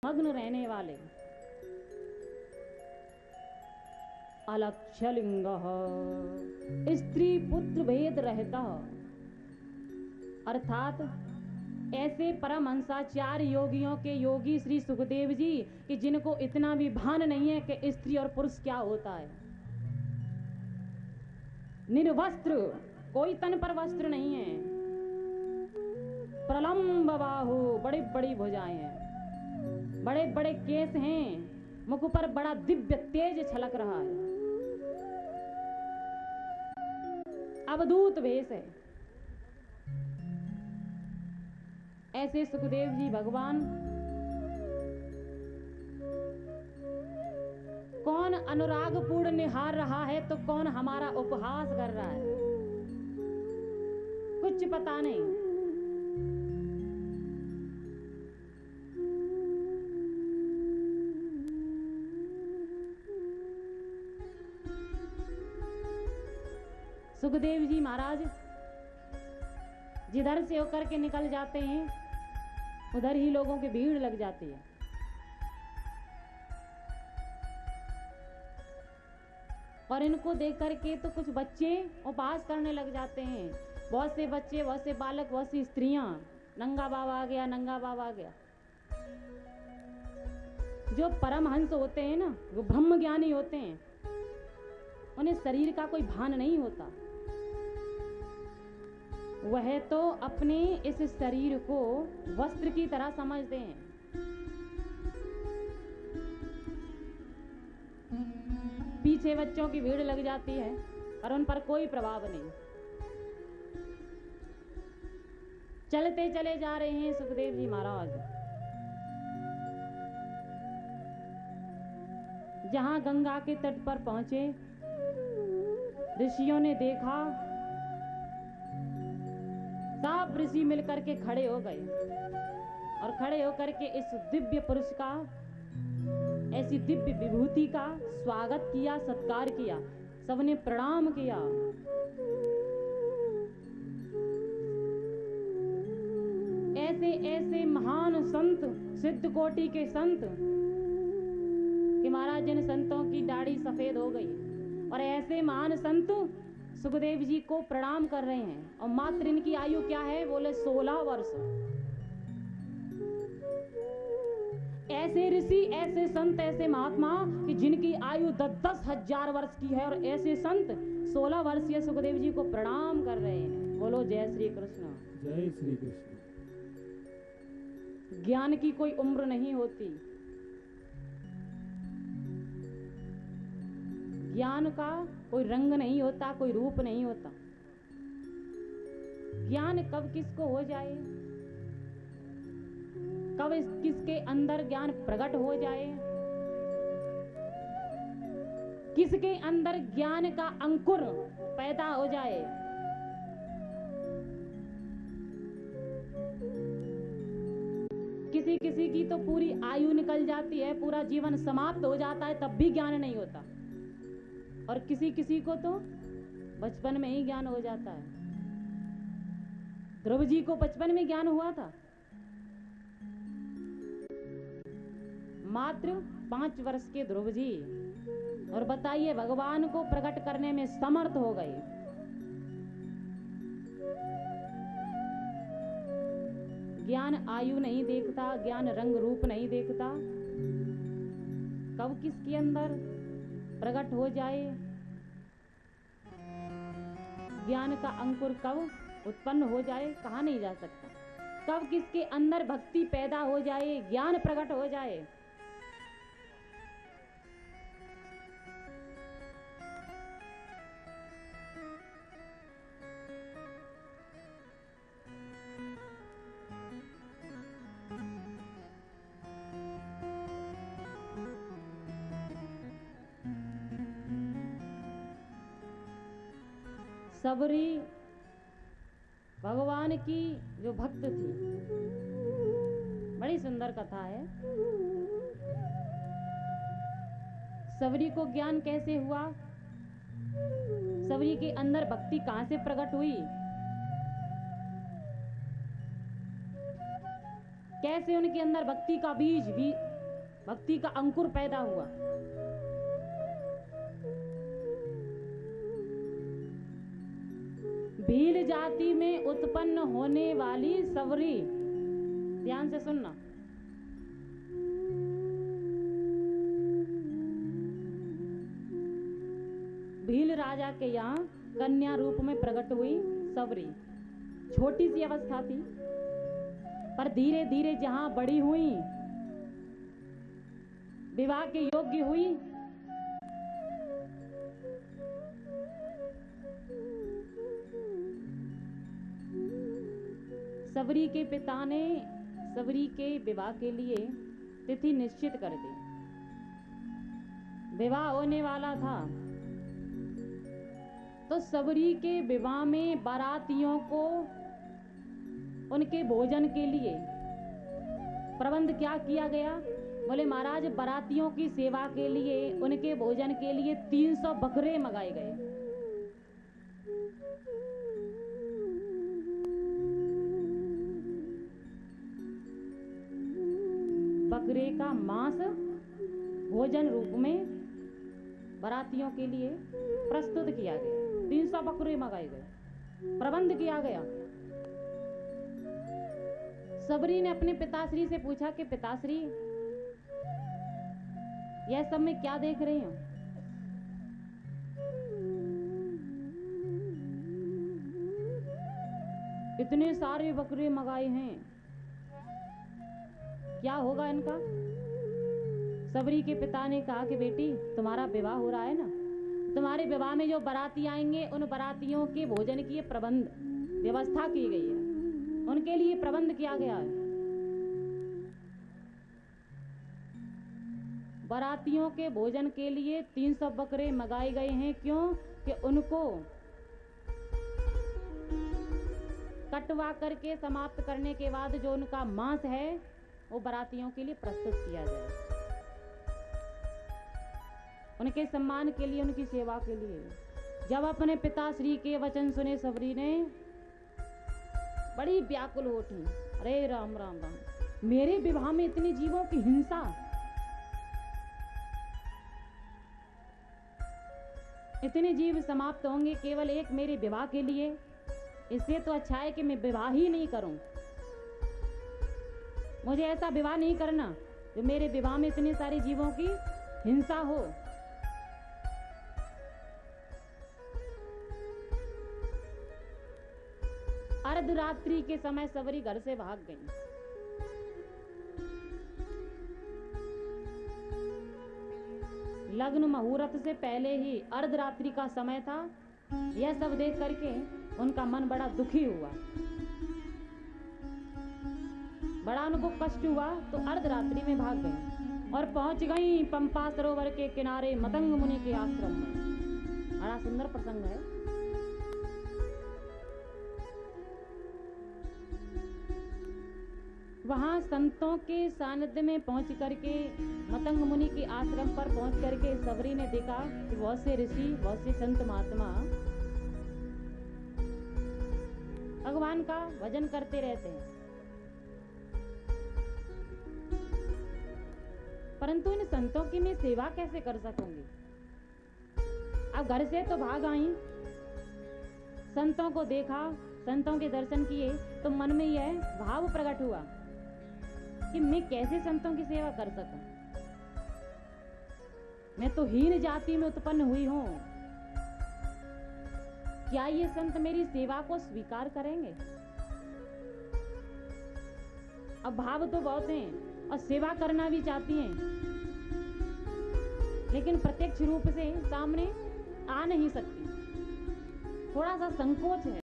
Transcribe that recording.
मग्न रहने वाले अलक्षलिंग स्त्री पुत्र भेद रहता, अर्थात ऐसे परमहंसाचार्य योगियों के योगी श्री सुखदेव जी कि जिनको इतना भी भान नहीं है कि स्त्री और पुरुष क्या होता है। निर्वस्त्र, कोई तन पर वस्त्र नहीं है, प्रलंब बाहु, बड़ी बड़ी भुजाएं हैं, बड़े बड़े केस हैं, मुख पर बड़ा दिव्य तेज छलक रहा है, अवधूत वेश है। ऐसे सुखदेव जी भगवान कौन अनुराग पूर्ण निहार रहा है तो कौन हमारा उपहास कर रहा है, कुछ पता नहीं। सुखदेव जी महाराज जिधर से होकर के निकल जाते हैं उधर ही लोगों की भीड़ लग जाती है। और इनको देख करके तो कुछ बच्चे उपहास करने लग जाते हैं। बहुत से बच्चे, बहुत से बालक, बहुत सी स्त्रियां, नंगा बाबा आ गया, नंगा बाबा आ गया। जो परमहंस होते हैं ना, वो ब्रह्म ज्ञानी होते हैं, उन्हें शरीर का कोई भान नहीं होता। वह तो अपने इस शरीर को वस्त्र की तरह समझते हैं। पीछे बच्चों की भीड़ लग जाती है और उन पर कोई प्रभाव नहीं। चलते चले जा रहे हैं सुखदेव जी महाराज। जहां गंगा के तट पर पहुंचे, ऋषियों ने देखा, सब ऋषि मिलकर के खड़े हो गए और खड़े होकर के इस दिव्य पुरुष का, ऐसी दिव्य विभूति का स्वागत किया, सत्कार किया, सबने प्रणाम किया। ऐसे ऐसे महान संत, सिद्ध कोटि के संत कि महाराज जिन संतों की दाढ़ी सफेद हो गई, और ऐसे महान संत सुखदेव जी को प्रणाम कर रहे हैं। और मात्र इनकी आयु क्या है? बोले 16 वर्ष। ऐसे ऋषि, ऐसे संत, ऐसे महात्मा कि जिनकी आयु 10-10 हजार वर्ष की है, और ऐसे संत 16 वर्षीय सुखदेव जी को प्रणाम कर रहे हैं। बोलो जय श्री कृष्ण। जय श्री कृष्ण। ज्ञान की कोई उम्र नहीं होती। ज्ञान का कोई रंग नहीं होता, कोई रूप नहीं होता। ज्ञान कब किसको हो जाए, कब किसके अंदर ज्ञान प्रकट हो जाए, किसके अंदर ज्ञान का अंकुर पैदा हो जाए, किसी किसी की तो पूरी आयु निकल जाती है, पूरा जीवन समाप्त हो जाता है, तब भी ज्ञान नहीं होता। और किसी किसी को तो बचपन में ही ज्ञान हो जाता है। ध्रुव जी को बचपन में ज्ञान हुआ था। मात्र 5 वर्ष के ध्रुव जी, और बताइए भगवान को प्रकट करने में समर्थ हो गए। ज्ञान आयु नहीं देखता, ज्ञान रंग रूप नहीं देखता, कब किसके अंदर प्रकट हो जाए, ज्ञान का अंकुर कब उत्पन्न हो जाए, कहा नहीं जा सकता। कब किसके अंदर भक्ति पैदा हो जाए, ज्ञान प्रकट हो जाए, सबरी भगवान की जो भक्त थी, बड़ी सुंदर कथा है। सबरी को ज्ञान कैसे हुआ, सबरी के अंदर भक्ति कहां से प्रकट हुई, कैसे उनके अंदर भक्ति का बीज भी भक्ति का अंकुर पैदा हुआ। भील जाति में उत्पन्न होने वाली सवरी, ध्यान से सुनना, भील राजा के यहाँ कन्या रूप में प्रकट हुई सवरी। छोटी सी अवस्था थी, पर धीरे धीरे जहां बड़ी हुई, विवाह के योग्य हुई, सवरी के पिता ने सवरी के विवाह के लिए तिथि निश्चित कर दी। विवाह होने वाला था, तो सवरी के विवाह में बारातियों को उनके भोजन के लिए प्रबंध क्या किया गया? बोले महाराज, बारातियों की सेवा के लिए, उनके भोजन के लिए 300 बकरे मंगाए गए। बकरे का मांस भोजन रूप में बारातियों के लिए प्रस्तुत किया गया। 300 बकरे मंगाए गए, प्रबंध किया गया। सबरी ने अपने पिताश्री से पूछा कि पिताश्री, यह सब मैं क्या देख रही हूं? इतने सारे बकरे मंगाए हैं, क्या होगा इनका? सबरी के पिता ने कहा कि बेटी, तुम्हारा विवाह हो रहा है ना, तुम्हारे विवाह में जो बाराती आएंगे, उन बारातियों के भोजन की प्रबंध व्यवस्था की गई है, उनके लिए प्रबंध किया गया है। बारातियों के भोजन के लिए 300 बकरे मंगाए गए हैं। क्यों? कि उनको कटवा करके समाप्त करने के बाद जो उनका मांस है वो बारातियों के लिए प्रस्तुत किया जाए, उनके सम्मान के लिए, उनकी सेवा के लिए। जब अपने पिताश्री के वचन सुने सबरी ने बड़ी व्याकुल हो उठी। अरे राम राम राम, मेरे विवाह में इतने जीवों की हिंसा, इतने जीव समाप्त होंगे केवल एक मेरे विवाह के लिए। इससे तो अच्छा है कि मैं विवाह ही नहीं करूं। मुझे ऐसा विवाह नहीं करना जो मेरे विवाह में इतने सारे जीवों की हिंसा हो। अर्धरात्रि के समय सबरी घर से भाग गई। लग्न मुहूर्त से पहले ही अर्धरात्रि का समय था। यह सब देख करके उनका मन बड़ा दुखी हुआ, बड़ा उनको कष्ट हुआ, तो अर्धरात्रि में भाग गई और पहुंच गई पंपा सरोवर के किनारे मतंग मुनि के आश्रम में। बड़ा सुंदर प्रसंग है। वहां संतों के सानिध्य में पहुंच करके, मतंग मुनि के आश्रम पर पहुंच करके सबरी ने देखा कि बहुत से ऋषि, बहुत से संत महात्मा भगवान का भजन करते रहते हैं, परंतु इन संतों की मैं सेवा कैसे कर सकूंगी? अब घर से तो भाग आई, संतों को देखा, संतों के दर्शन किए, तो मन में यह भाव प्रकट हुआ कि मैं कैसे संतों की सेवा कर सकूं? मैं तो हीन जाति में उत्पन्न हुई हूं। क्या ये संत मेरी सेवा को स्वीकार करेंगे? अब भाव तो बहुत हैं और सेवा करना भी चाहती हैं, लेकिन प्रत्यक्ष रूप से सामने आ नहीं सकती, थोड़ा सा संकोच है।